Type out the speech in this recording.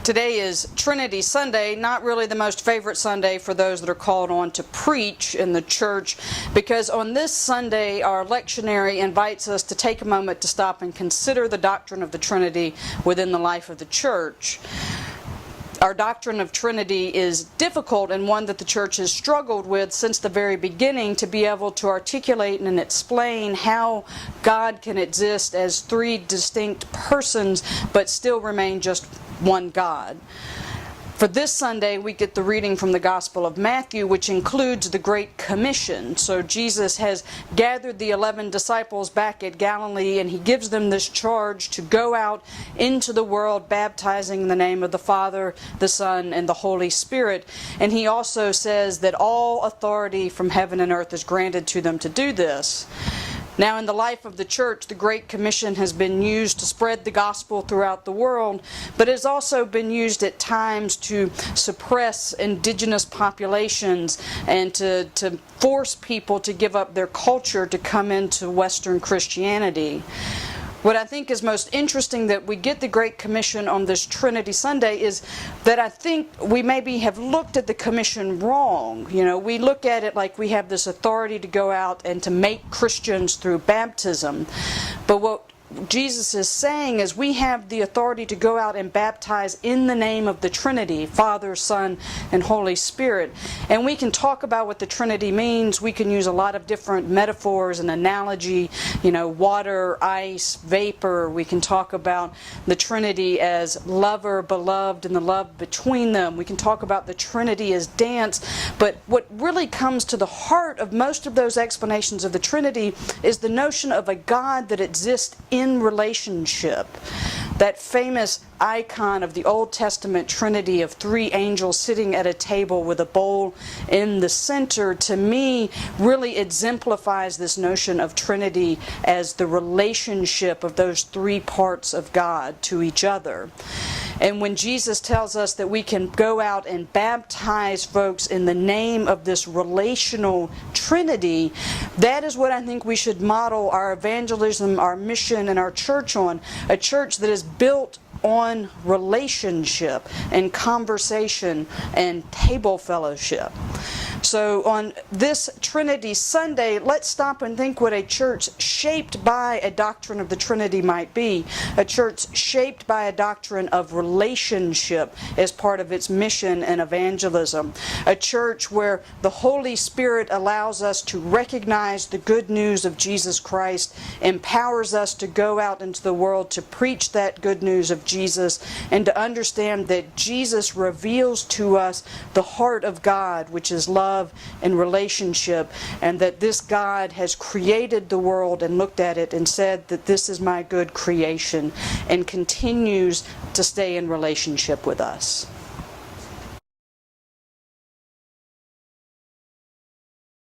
Today is Trinity Sunday, not really the most favorite Sunday for those that are called on to preach in the church, because on this Sunday our lectionary invites us to take a moment to stop and consider the doctrine of the Trinity within the life of the church. Our doctrine of Trinity is difficult and one that the church has struggled with since the very beginning to be able to articulate and explain how God can exist as three distinct persons but still remain just one God. For this Sunday, we get the reading from the Gospel of Matthew, which includes the Great Commission. So Jesus has gathered the 11 disciples back at Galilee, and he gives them this charge to go out into the world, baptizing in the name of the Father, the Son, and the Holy Spirit. And he also says that all authority from heaven and earth is granted to them to do this. Now, in the life of the church, the Great Commission has been used to spread the gospel throughout the world, but it has also been used at times to suppress indigenous populations and to force people to give up their culture to come into Western Christianity. What I think is most interesting that we get the Great Commission on this Trinity Sunday is that I think we maybe have looked at the commission wrong. You know, we look at it like we have this authority to go out and to make Christians through baptism. But what Jesus is saying is we have the authority to go out and baptize in the name of the Trinity, Father, Son, and Holy Spirit. And we can talk about what the Trinity means. We can use a lot of different metaphors and analogy, water, ice, vapor. We can talk about the Trinity as lover, beloved, and the love between them. We can talk about the Trinity as dance. But what really comes to the heart of most of those explanations of the Trinity is the notion of a God that exists in relationship. That famous icon of the Old Testament Trinity of three angels sitting at a table with a bowl in the center, to me, really exemplifies this notion of Trinity as the relationship of those three parts of God to each other. And when Jesus tells us that we can go out and baptize folks in the name of this relational Trinity, that is what I think we should model our evangelism, our mission, and our church on. A church that is built on relationship and conversation and table fellowship. So on this Trinity Sunday, let's stop and think what a church shaped by a doctrine of the Trinity might be. A church shaped by a doctrine of relationship as part of its mission and evangelism. A church where the Holy Spirit allows us to recognize the good news of Jesus Christ, empowers us to go out into the world to preach that good news of Jesus, and to understand that Jesus reveals to us the heart of God, which is love and relationship, and that this God has created the world and looked at it and said that this is my good creation, and continues to stay in relationship with us.